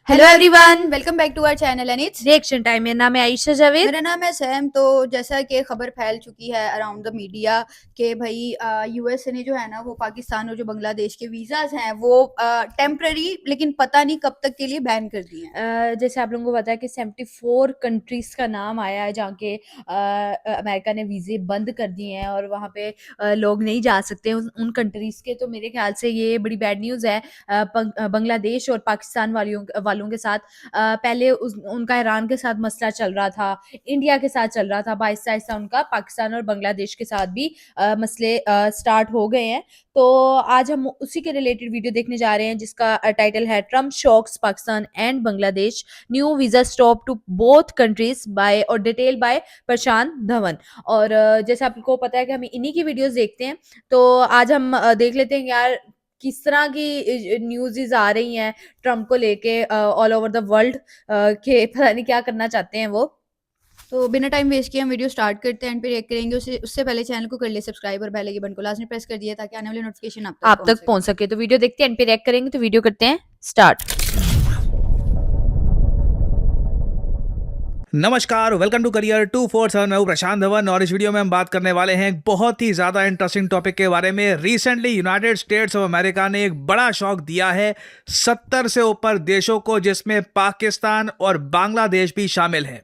Hello everyone, welcome back to our channel and it's reaction time. मेरा नाम है आयशा जावेद। मेरा नाम है सैम। तो जैसा कि खबर फैल चुकी है अराउंड द मीडिया कि भाई यूएसए ने जो है ना वो पाकिस्तान और जो बांग्लादेश के वीज़ाज हैं वो टेम्पररी लेकिन पता नहीं कब तक के लिए बैन कर दिए हैं। जैसे आप लोगों को पता है कि 74 कंट्रीज का नाम आया है जहाँ के अमेरिका ने वीज़े बंद कर दिए हैं और वहाँ पे लोग नहीं जा सकते उन कंट्रीज के। तो मेरे ख्याल से ये बड़ी बैड न्यूज़ है बांग्लादेश और पाकिस्तान वालों के साथ। पहले उनका ईरान के साथ मसला चल रहा था, इंडिया के साथ चल रहा था, आहिस्ता-आहिस्ता उनका पाकिस्तान और बांग्लादेश के साथ भी मसले स्टार्ट हो गए हैं। तो आज हम उसी के रिलेटेड वीडियो देखने जा रहे हैं जिसका टाइटल है Trump shocks Pakistan and Bangladesh, new visa stop to both countries by और डिटेल बाय प्रशांत धवन। और जैसे आपको पता है कि हम इन्हीं की वीडियोस देखते हैं, तो आज हम देख लेते हैं यार किस तरह की न्यूज़ आ रही हैं ट्रम्प को लेके ऑल ओवर द वर्ल्ड के पता नहीं क्या करना चाहते हैं वो। तो बिना टाइम वेस्ट किए हम वीडियो स्टार्ट करते हैं एंड पे रिएक्ट करेंगे। उससे पहले चैनल को कर ले सब्सक्राइब और बेल आइकन को लाजमी प्रेस कर दिया ताकि आने वाले नोटिफिकेशन आप तक पहुंच सके। तो वीडियो देखते हैं, एंड पे रिएक्ट करेंगे। तो वीडियो करते हैं स्टार्ट। नमस्कार, वेलकम टू करियर 247। मैं हूं प्रशांत धवन और इस वीडियो में हम बात करने वाले हैं एक बहुत ही ज़्यादा इंटरेस्टिंग टॉपिक के बारे में। Recently United states of America ने एक बड़ा शॉक दिया है 70 से ऊपर देशों को, जिसमें पाकिस्तान और बांग्लादेश भी शामिल है।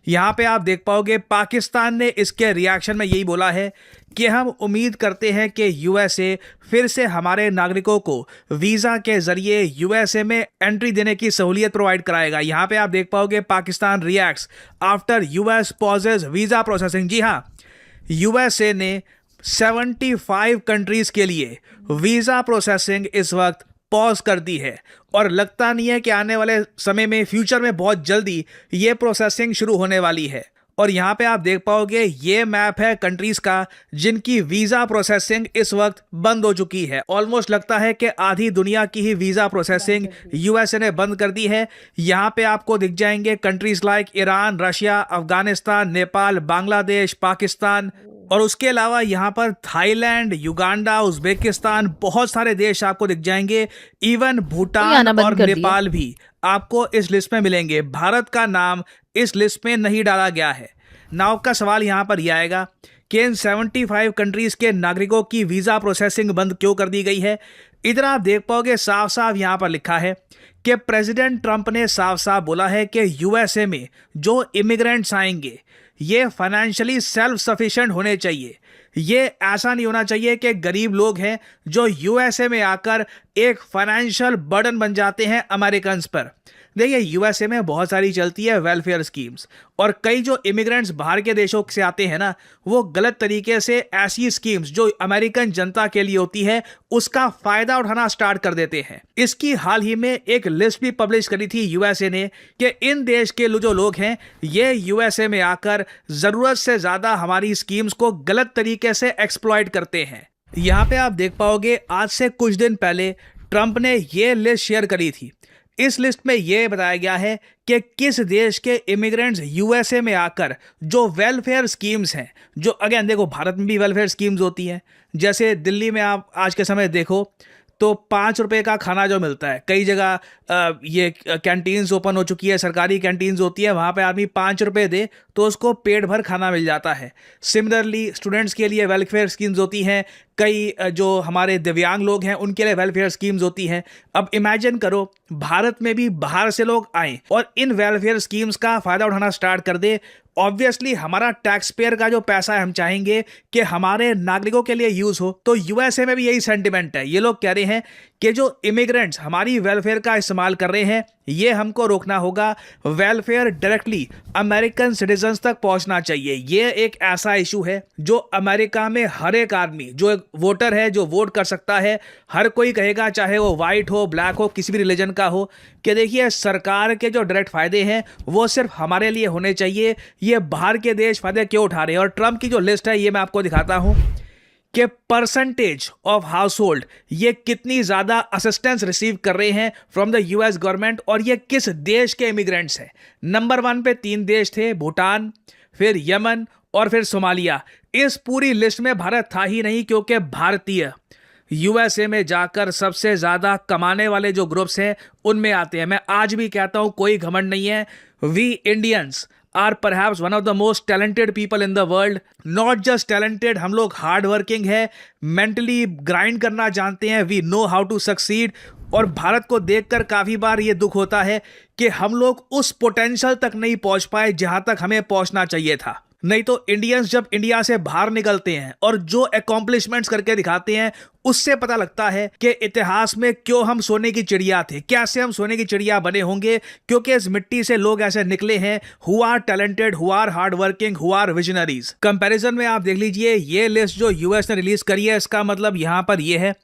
यहाँ पे आप देख पाओगे पाकिस्तान ने इसके रिएक्शन में यही बोला है कि हम उम्मीद करते हैं कि यूएसए फिर से हमारे नागरिकों को वीज़ा के ज़रिए यूएसए में एंट्री देने की सहूलियत प्रोवाइड कराएगा। यहाँ पे आप देख पाओगे Pakistan reacts after US pauses visa processing. जी हाँ, यूएसए ने 75 कंट्रीज़ के लिए वीज़ा प्रोसेसिंग इस वक्त पॉज कर दी है और लगता नहीं है कि आने वाले समय में फ्यूचर में बहुत जल्दी ये प्रोसेसिंग शुरू होने वाली है। और यहाँ पे आप देख पाओगे ये मैप है कंट्रीज का जिनकी वीज़ा प्रोसेसिंग इस वक्त बंद हो चुकी है। ऑलमोस्ट लगता है कि आधी दुनिया की ही वीज़ा प्रोसेसिंग यूएसए ने बंद कर दी है। यहाँ पे आपको दिख जाएंगे countries like Iran, Russia, Afghanistan, Nepal, Bangladesh, Pakistan और उसके अलावा यहाँ पर थाईलैंड, युगांडा, उज्बेकिस्तान, बहुत सारे देश आपको दिख जाएंगे। इवन भूटान और नेपाल भी आपको इस लिस्ट में मिलेंगे। भारत का नाम इस लिस्ट में नहीं डाला गया है। नाउ का सवाल यहाँ पर यह आएगा कि इन 75 कंट्रीज के नागरिकों की वीज़ा प्रोसेसिंग बंद क्यों कर दी गई है। इधर आप देख पाओगे साफ साफ यहाँ पर लिखा है कि प्रेसिडेंट ट्रंप ने साफ साफ बोला है कि यूएसए में जो इमिग्रेंट्स आएंगे ये फाइनेंशियली सेल्फ सफिशिएंट होने चाहिए। ये ऐसा नहीं होना चाहिए कि गरीब लोग हैं जो यूएसए में आकर एक फाइनेंशियल बर्डन बन जाते हैं अमेरिकन्स पर। देखिए, यूएसए में बहुत सारी चलती है वेलफेयर स्कीम्स और कई जो इमिग्रेंट्स बाहर के देशों से आते हैं ना, वो गलत तरीके से ऐसी स्कीम्स जो अमेरिकन जनता के लिए होती है उसका फायदा उठाना स्टार्ट कर देते हैं। इसकी हाल ही में एक लिस्ट भी पब्लिश करी थी यूएसए ने कि इन देश के जो लोग हैं ये यूएसए में आकर जरूरत से ज्यादा हमारी स्कीम्स को गलत तरीके से एक्सप्लॉइट करते हैं। यहाँ पे आप देख पाओगे आज से कुछ दिन पहले ट्रंप ने ये लिस्ट शेयर करी थी। इस लिस्ट में यह बताया गया है कि किस देश के इमिग्रेंट्स यूएसए में आकर जो वेलफेयर स्कीम्स हैं, जो अगेन देखो भारत में भी वेलफेयर स्कीम्स होती हैं। जैसे दिल्ली में आप आज के समय देखो तो 5 रुपए का खाना जो मिलता है, कई जगह ये कैंटीन्स ओपन हो चुकी है, सरकारी कैंटीन्स होती है, वहाँ पे आदमी 5 रुपए दे तो उसको पेट भर खाना मिल जाता है। सिमिलरली स्टूडेंट्स के लिए वेलफेयर स्कीम्स होती हैं, कई जो हमारे दिव्यांग लोग हैं उनके लिए वेलफेयर स्कीम्स होती हैं। अब इमेजिन करो भारत में भी बाहर से लोग आए और इन वेलफेयर स्कीम्स का फ़ायदा उठाना स्टार्ट कर दे। ऑब्वियसली हमारा टैक्स पेयर का जो पैसा है हम चाहेंगे कि हमारे नागरिकों के लिए यूज़ हो। तो यूएसए में भी यही सेंटिमेंट है। ये लोग कह रहे हैं कि जो इमिग्रेंट्स हमारी वेलफेयर का इस्तेमाल कर रहे हैं ये हमको रोकना होगा। वेलफेयर डायरेक्टली अमेरिकन सिटीजन्स तक पहुंचना चाहिए। ये एक ऐसा इशू है जो अमेरिका में हर एक आदमी जो एक वोटर है जो वोट कर सकता है, हर कोई कहेगा, चाहे वो वाइट हो, ब्लैक हो, किसी भी रिलीजन का हो, कि देखिए सरकार के जो डायरेक्ट फायदे हैं वो सिर्फ हमारे लिए होने चाहिए। ये बाहर के देश फायदे क्यों उठा रहे हैं। और ट्रंप की जो लिस्ट है ये मैं आपको दिखाता हूं कि परसेंटेज ऑफ हाउस होल्ड ये कितनी ज़्यादा असिस्टेंस रिसीव कर रहे हैं फ्रॉम द यूएस गवर्नमेंट और ये किस देश के इमिग्रेंट्स हैं। नंबर 1 पे 3 देश थे, भूटान, फिर यमन और फिर सोमालिया। इस पूरी लिस्ट में भारत था ही नहीं क्योंकि भारतीय यूएसए में जाकर सबसे ज़्यादा कमाने वाले जो ग्रुप्स हैं उनमें आते हैं। मैं आज भी कहता हूँ, कोई घमंड नहीं है, we Indians are perhaps one of the most talented people in the world. Not just talented, हम लोग हार्ड वर्किंग है, मेंटली ग्राइंड करना जानते हैं, we know how to succeed. और भारत को देखकर काफ़ी बार ये दुख होता है कि हम लोग उस पोटेंशियल तक नहीं पहुंच पाए जहां तक हमें पहुंचना चाहिए था। नहीं तो इंडियंस जब इंडिया से बाहर निकलते हैं और जो अकॉम्प्लिशमेंट्स करके दिखाते हैं, उससे पता लगता है कि इतिहास में क्यों हम सोने की चिड़िया थे, कैसे हम सोने की चिड़िया बने होंगे, क्योंकि इस मिट्टी से लोग ऐसे निकले हैं who are talented, who are hard working, who are visionaries. Comparison में आप देख लीजिए, ये लिस्ट जो यूएस ने रिलीज करी है, इसका मतलब यहां पर ये है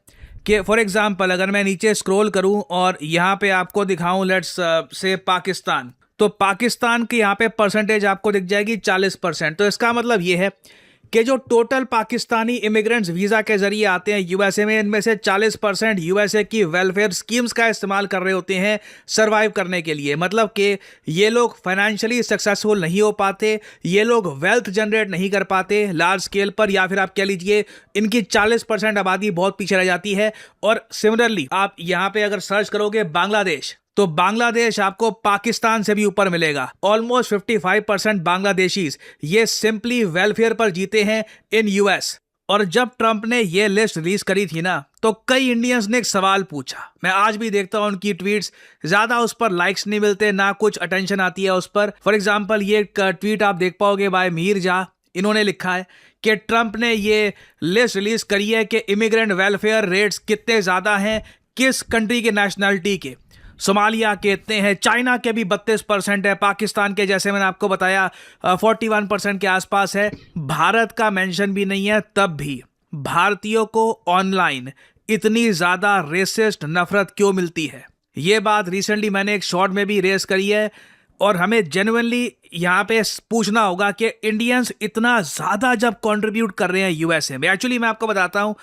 कि फॉर एग्जाम्पल अगर मैं नीचे स्क्रॉल करूं और यहाँ पे आपको दिखाऊं लेट्स से पाकिस्तान, तो पाकिस्तान की यहाँ पे परसेंटेज आपको दिख जाएगी 40%। तो इसका मतलब ये है कि जो टोटल पाकिस्तानी इमिग्रेंट्स वीज़ा के जरिए आते हैं यूएसए में, इनमें से 40% यूएसए की वेलफेयर स्कीम्स का इस्तेमाल कर रहे होते हैं सरवाइव करने के लिए। मतलब कि ये लोग फाइनेंशियली सक्सेसफुल नहीं हो पाते, ये लोग वेल्थ जनरेट नहीं कर पाते लार्ज स्केल पर, या फिर आप कह लीजिए इनकी 40% आबादी बहुत पीछे रह जाती है। और सिमिलरली आप यहाँ पे अगर सर्च करोगे बांग्लादेश, तो बांग्लादेश आपको पाकिस्तान से भी ऊपर मिलेगा। ऑलमोस्ट 55% बांग्लादेशीज ये सिंपली वेलफेयर पर जीते हैं इन यूएस। और जब ट्रंप ने ये लिस्ट रिलीज करी थी ना, तो कई इंडियंस ने एक सवाल पूछा। मैं आज भी देखता हूं उनकी ट्वीट्स, ज्यादा उस पर लाइक्स नहीं मिलते, ना कुछ अटेंशन आती है उस पर। फॉर एग्जाम्पल ये ट्वीट आप देख पाओगे बाय मीर झा। इन्होंने लिखा है कि ट्रंप ने ये लिस्ट रिलीज करी है कि इमिग्रेंट वेलफेयर रेट्स कितने ज्यादा हैं, किस कंट्री के नेशनलिटी के। सोमालिया के इतने हैं, चाइना के भी 32% है, पाकिस्तान के जैसे मैंने आपको बताया 41% के आसपास है। भारत का मेंशन भी नहीं है। तब भी भारतीयों को ऑनलाइन इतनी ज़्यादा रेसिस्ट नफरत क्यों मिलती है? ये बात रिसेंटली मैंने एक शॉर्ट में भी रेस करी है। और हमें जेन्युइनली यहाँ पे पूछना होगा कि इंडियंस इतना ज़्यादा जब कंट्रीब्यूट कर रहे हैं यूएसए में, एक्चुअली मैं आपको बताता हूँ,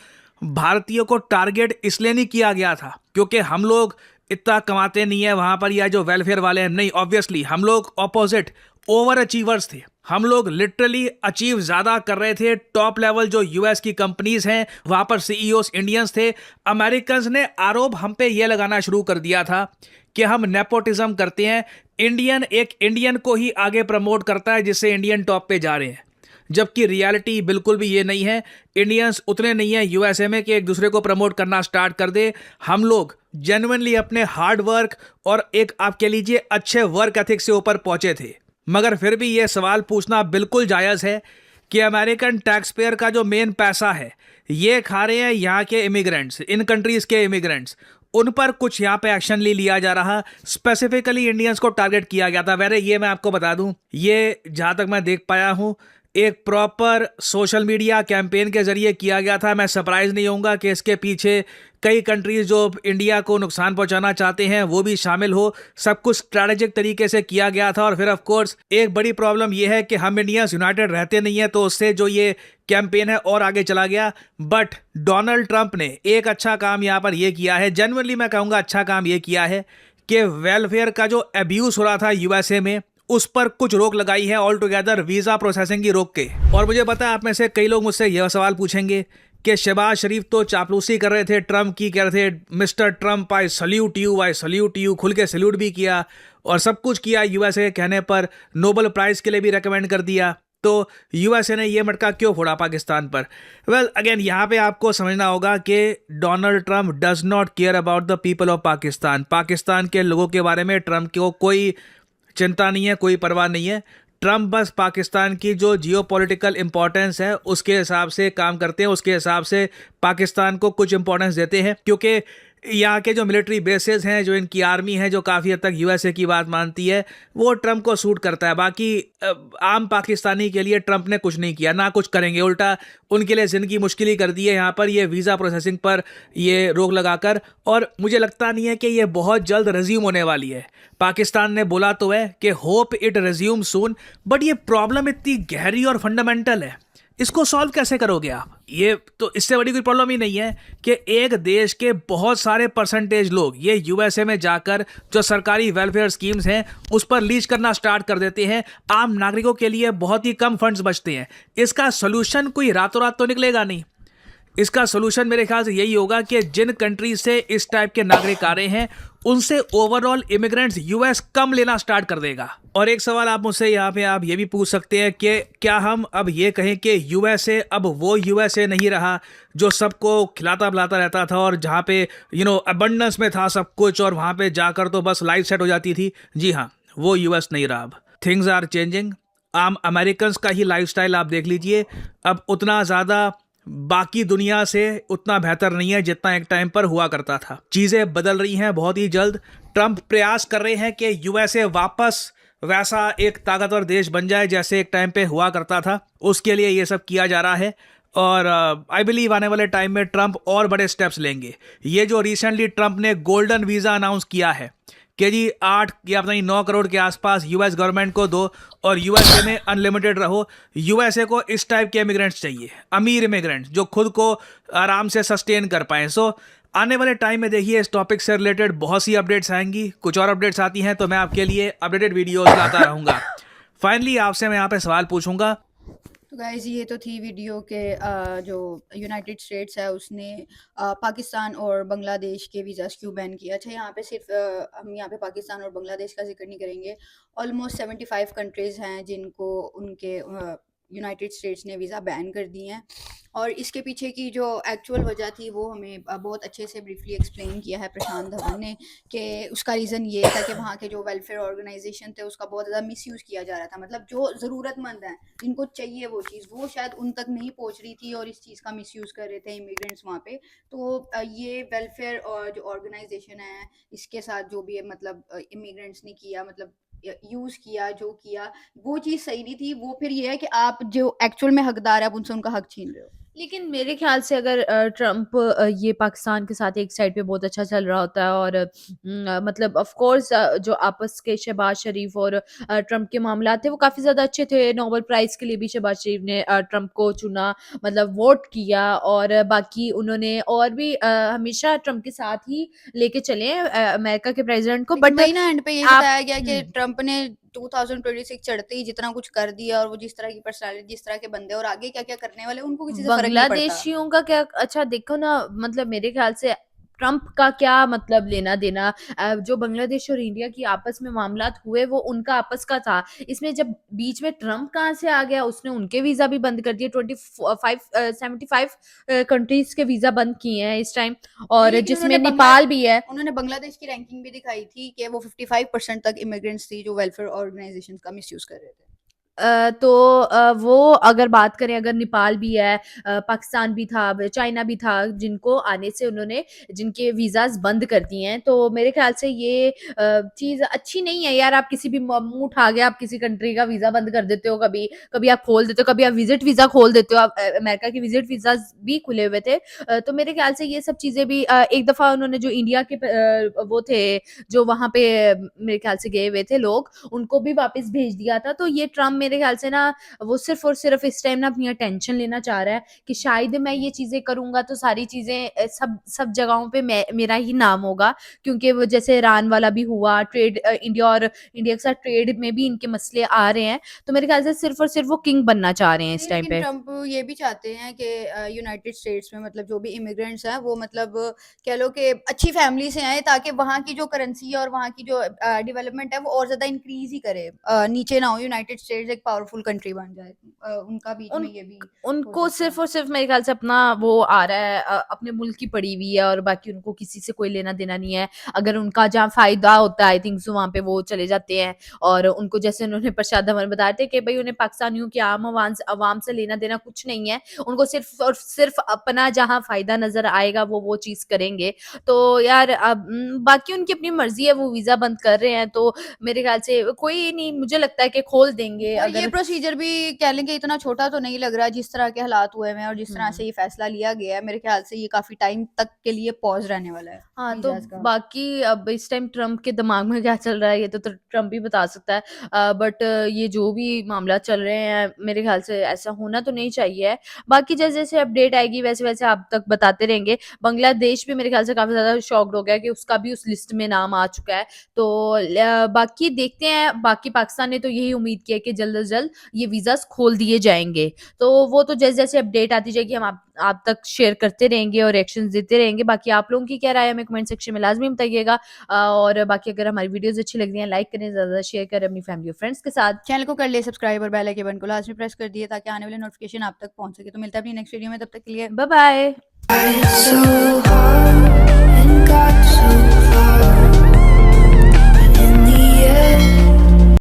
भारतीयों को टारगेट इसलिए नहीं किया गया था क्योंकि हम लोग इतना कमाते नहीं है वहां पर, या जो वेलफेयर वाले हैं नहीं। ऑब्वियसली हम लोग ऑपोजिट ओवर अचीवर्स थे, हम लोग लिटरली अचीव ज्यादा कर रहे थे। टॉप लेवल जो यूएस की कंपनीज हैं वहां पर सीईओस इंडियंस थे। अमेरिकन्स ने आरोप हम पे ये लगाना शुरू कर दिया था कि हम नेपोटिज्म करते हैं, इंडियन एक इंडियन को ही आगे प्रमोट करता है जिससे इंडियन टॉप पे जा रहे हैं। जबकि रियलिटी बिल्कुल भी ये नहीं है। इंडियंस उतने नहीं है यूएसए में कि एक दूसरे को प्रमोट करना स्टार्ट कर दे। हम लोग जेन्युइनली अपने हार्ड वर्क और एक आप कह लीजिए अच्छे वर्क एथिक से ऊपर पहुंचे थे। मगर फिर भी ये सवाल पूछना बिल्कुल जायज़ है कि अमेरिकन टैक्स पेयर का जो मेन पैसा है ये खा रहे हैं यहाँ के इमिग्रेंट्स, इन कंट्रीज़ के इमिग्रेंट्स। उन पर कुछ यहाँ पे एक्शन ले लिया जा रहा, स्पेसिफिकली इंडियंस को टारगेट किया गया था। वैसे ये मैं आपको बता दूं, ये जहाँ तक मैं देख पाया हूँ एक प्रॉपर सोशल मीडिया कैंपेन के जरिए किया गया था। मैं सरप्राइज नहीं होऊंगा कि इसके पीछे कई कंट्रीज जो इंडिया को नुकसान पहुंचाना चाहते हैं वो भी शामिल हो। सब कुछ स्ट्रैटेजिक तरीके से किया गया था। और फिर ऑफ कोर्स एक बड़ी प्रॉब्लम यह है कि हम इंडियंस यूनाइटेड रहते नहीं है, तो उससे जो ये कैंपेन है और आगे चला गया। बट डोनाल्ड ट्रंप ने एक अच्छा काम यहाँ पर यह किया है, जेन्युइनली मैं कहूँगा अच्छा काम ये किया है कि वेलफेयर का जो अब्यूज हो रहा था यूएसए में उस पर कुछ रोक लगाई है ऑल टुगेदर, वीज़ा प्रोसेसिंग की रोक के। और मुझे पता है आप में से कई लोग मुझसे यह सवाल पूछेंगे कि शहबाज शरीफ तो चापलूसी कर रहे थे ट्रंप की, कह रहे थे mister Trump I salute you, खुल के सल्यूट भी किया और सब कुछ किया यूएसए के कहने पर, नोबेल प्राइज़ के लिए भी रेकमेंड कर दिया। तो यूएसए ने ये मटका क्यों फोड़ा पाकिस्तान पर? वेल अगेन यहाँ पे आपको समझना होगा कि Donald Trump does not care about the people of Pakistan. Pakistan के लोगों के बारे में ट्रंप को कोई चिंता नहीं है, कोई परवाह नहीं है। ट्रंप बस पाकिस्तान की जो जियोपॉलिटिकल इंपॉर्टेंस है उसके हिसाब से काम करते हैं, उसके हिसाब से पाकिस्तान को कुछ इंपॉर्टेंस देते हैं। क्योंकि यहाँ के जो मिलिट्री बेसेस हैं, जो इनकी आर्मी है जो काफ़ी हद तक यूएसए की बात मानती है, वो ट्रंप को सूट करता है। बाकी आम पाकिस्तानी के लिए ट्रंप ने कुछ नहीं किया, ना कुछ करेंगे, उल्टा उनके लिए ज़िंदगी मुश्किल ही कर दी है यहाँ पर ये वीज़ा प्रोसेसिंग पर ये रोक लगाकर। और मुझे लगता नहीं है कि ये बहुत जल्द रिज्यूम होने वाली है। पाकिस्तान ने बोला तो है कि hope it resume soon, but ये प्रॉब्लम इतनी गहरी और फंडामेंटल है, इसको सॉल्व कैसे करोगे आप? ये तो इससे बड़ी कोई प्रॉब्लम ही नहीं है कि एक देश के बहुत सारे परसेंटेज लोग ये यूएसए में जाकर जो सरकारी वेलफेयर स्कीम्स हैं उस पर लीज करना स्टार्ट कर देते हैं। आम नागरिकों के लिए बहुत ही कम फंड्स बचते हैं। इसका सोल्यूशन कोई रातों रात तो निकलेगा नहीं। इसका सोल्यूशन मेरे ख्याल से यही होगा कि जिन कंट्री से इस टाइप के नागरिक आ रहे हैं उनसे ओवरऑल इमिग्रेंट्स यूएस कम लेना स्टार्ट कर देगा। और एक सवाल आप मुझसे यहाँ पे आप ये भी पूछ सकते हैं कि क्या हम अब ये कहें कि यूएसए अब वो यूएसए नहीं रहा जो सबको खिलाता पिलाता रहता था और जहाँ पे अबंडेंस में था सब कुछ और वहाँ पे जाकर तो बस लाइफ सेट हो जाती थी। जी हाँ, वो यूएस नहीं रहा। अब थिंग्स आर चेंजिंग। आम अमेरिकन्स का ही लाइफस्टाइल आप देख लीजिए, अब उतना ज़्यादा बाकी दुनिया से उतना बेहतर नहीं है जितना एक टाइम पर हुआ करता था। चीज़ें बदल रही हैं बहुत ही जल्द। ट्रंप प्रयास कर रहे हैं कि यूएसए वापस वैसा एक ताकतवर देश बन जाए जैसे एक टाइम पे हुआ करता था। उसके लिए ये सब किया जा रहा है और आई बिलीव आने वाले टाइम में ट्रंप और बड़े स्टेप्स लेंगे। ये जो रिसेंटली ट्रंप ने गोल्डन वीज़ा अनाउंस किया है कि जी 8 या पता नहीं 9 करोड़ के आसपास यूएस गवर्नमेंट को दो और यूएसए में अनलिमिटेड रहो। यूएसए को इस टाइप के इमिग्रेंट्स चाहिए, अमीर इमिग्रेंट्स जो खुद को आराम से सस्टेन कर पाएँ। सो आने वाले टाइम में देखिए इस टॉपिक से रिलेटेड बहुत सी अपडेट्स आएंगी। कुछ और अपडेट्स आती हैं तो मैं आपके लिए अपडेटेड वीडियोस लाता रहूँगा। फाइनली आपसे मैं यहाँ पे सवाल पूछूंगा। तो गाइज ये तो थी वीडियो के जो यूनाइटेड स्टेट्स है उसने पाकिस्तान और बांग्लादेश के वीज़ास क्यों बैन किया। अच्छा, यहाँ पे सिर्फ हम यहाँ पे पाकिस्तान और बांग्लादेश का जिक्र नहीं करेंगे। ऑलमोस्ट 75 कंट्रीज़ हैं जिनको उनके यूनाइटेड स्टेट्स ने वीज़ा बैन कर दिए हैं और इसके पीछे की जो एक्चुअल वजह थी वो हमें बहुत अच्छे से ब्रीफली एक्सप्लेन किया है प्रशांत धवन ने कि उसका रीज़न ये था कि वहाँ के जो वेलफेयर ऑर्गेनाइजेशन थे उसका बहुत ज़्यादा मिसयूज़ किया जा रहा था। मतलब जो ज़रूरतमंद हैं जिनको चाहिए वो चीज़ वो शायद उन तक नहीं पहुँच रही थी और इस चीज़ का मिसयूज़ कर रहे थे इमिग्रेंट्स वहाँ पे। तो ये वेलफेयर और जो ऑर्गेनाइजेशन है इसके साथ जो भी है मतलब इमिग्रेंट्स ने किया मतलब यूज़ किया जो किया वो चीज़ सही नहीं थी। वो फिर ये है कि आप जो एक्चुअल में हकदार है आप उनसे उनका हक छीन रहे हो। लेकिन मेरे ख्याल से अगर ट्रम्प ये पाकिस्तान के साथ एक साइड पे बहुत अच्छा चल रहा होता है और मतलब ऑफ कोर्स जो आपस के शहबाज शरीफ और ट्रम्प के मामला थे वो काफ़ी ज़्यादा अच्छे थे। नोबेल प्राइज़ के लिए भी शहबाज शरीफ ने ट्रम्प को चुना, मतलब वोट किया और बाकी उन्होंने और भी हमेशा ट्रम्प के साथ ही लेके चले हैं अमेरिका के प्रेसिडेंट को। लेकिन बट वही ना एंड पे ये आप बताया गया कि ट्रम्प ने 2026 चढ़ते ही जितना कुछ कर दिया और वो जिस तरह की पर्सनालिटी जिस तरह के बंदे और आगे क्या क्या करने वाले उनको किसी से फर्क नहीं पड़ता। बांग्लादेशियों का क्या अच्छा देखो ना, मतलब मेरे ख्याल से ट्रम्प का क्या मतलब लेना देना। जो बांग्लादेश और इंडिया की आपस में मामलात हुए वो उनका आपस का था। इसमें जब बीच में ट्रम्प कहाँ से आ गया, उसने उनके वीजा भी बंद कर दिए। 75 कंट्रीज के वीजा बंद किए हैं इस टाइम और लेकिन जिसमें उन्होंने नेपाल भी है। उन्होंने बांग्लादेश की रैंकिंग भी दिखाई थी कि वो 55% तक इमिग्रेंट्स थी जो वेलफेयर ऑर्गेनाइजेशन का मिसयूज कर रहे थे। तो वो अगर बात करें, अगर नेपाल भी है, पाकिस्तान भी था, चाइना भी था, जिनको आने से उन्होंने जिनके वीज़ाज़ बंद कर दिए हैं। तो मेरे ख्याल से ये चीज़ अच्छी नहीं है यार। आप किसी भी मुँह उठा के आप किसी कंट्री का वीज़ा बंद कर देते हो, कभी कभी आप खोल देते हो, कभी आप विजिट वीज़ा खोल देते हो। आप अमेरिका के विजिट वीज़ाज़ भी खुले हुए थे। तो मेरे ख्याल से ये सब चीज़ें भी एक दफ़ा उन्होंने जो इंडिया के वो थे जो वहाँ पे मेरे ख्याल से गए हुए थे लोग, उनको भी वापस भेज दिया था। तो ये ट्रम्प मेरे ख्याल से ना वो सिर्फ़ और सिर्फ़ इस टाइम ना अपनी अटेंशन लेना चाह रहा है कि शायद मैं ये चीज़ें करूँगा तो सारी चीज़ें सब जगहों पे मेरा ही नाम होगा। क्योंकि वो जैसे ईरान वाला भी हुआ, ट्रेड इंडिया और इंडिया के साथ ट्रेड में भी इनके मसले आ रहे हैं। तो मेरे ख्याल से सिर्फ़ और सिर्फ़ वो किंग बनना चाह रहे हैं इस नहीं, टाइम लेकिन पे। ट्रम्प ये भी चाहते हैं कि यूनाइटेड स्टेट्स में मतलब जो भी इमिग्रेंट्स हैं वो मतलब कह लो कि अच्छी फैमिली से आए ताकि वहाँ की जो करेंसी है और वहाँ की जो डेवलपमेंट है वो और ज़्यादा इंक्रीज ही करे। नीचे ना हो, यूनाइटेड स्टेट्स एक पावरफुल कंट्री बन जाए। उनका बीच उन में ये भी उनको हो सकता सिर्फ़ है। और सिर्फ़ मेरे ख़्याल से अपना वो आ रहा है, अपने मुल्क की पड़ी हुई है और बाकी उनको किसी से कोई लेना-देना नहीं है। अगर उनका जहाँ फ़ायदा होता है आई थिंक सो वहाँ पे वो चले जाते हैं और उनको जैसे उन्होंने प्रसाद धवन बताया था कि भई उन्हें पाकिस्तानियों की आम अवाम से लेना-देना कुछ नहीं है। उनको सिर्फ़ और सिर्फ़ अपना जहाँ फ़ायदा नज़र आएगा वो चीज़ करेंगे। तो यार अब बाकी उनकी अपनी मर्ज़ी है, वो वीज़ा बंद कर रहे हैं तो मेरे ख़्याल से कोई नहीं, मुझे लगता है कि खोल देंगे और ये अगर प्रोसीजर भी कह लें कि इतना छोटा तो नहीं लग रहा जिस तरह के हालात हुए हैं और जिस तरह से हुँ। ये फैसला लिया गया है। मेरे ख्याल से ये काफ़ी टाइम तक के लिए पॉज़ रहने वाला है हाँ, तो वीज़ाज़ का। बाकी अब इस टाइम ट्रम्प के दिमाग में क्या चल रहा है ये तो ट्रम्प ही बता सकता है। बट ये जो भी मामला चल रहे हैं मेरे ख़्याल से ऐसा होना तो नहीं चाहिए। बाकी जैसे-जैसे अपडेट आएगी वैसे-वैसे आप तक बताते रहेंगे। बांग्लादेश भी मेरे ख़्याल से काफ़ी ज़्यादा शॉक्ड हो गया कि उसका भी उस लिस्ट में नाम आ चुका है। तो बाकी देखते हैं, बाकी पाकिस्तान ने तो यही उम्मीद की है कि जल्द जल्द से जल्द ये वीज़ाज़ खोल दिए जाएँगे। तो वो तो जैसे-जैसे अपडेट आती जाएगी हम आप तक शेयर करते रहेंगे और रिएक्शंस देते रहेंगे। बाकी आप लोगों की क्या राय है हमें कमेंट सेक्शन में लाज़मी बताइएगा। और बाकी अगर हमारी वीडियोज़ अच्छी लग रही हैं लाइक करें, ज़्यादा शेयर करें अपनी फैमिली और फ्रेंड्स के साथ। चैनल को कर लिए सब्सक्राइब और बेल आइकन बटन को लाजमी प्रेस कर दिए ताकि आने वाले नोटिफिकेशन आप तक पहुंच सके। तो मिलता है अपनी नेक्स्ट वीडियो में, तब तक के लिए बाय बाय। So hard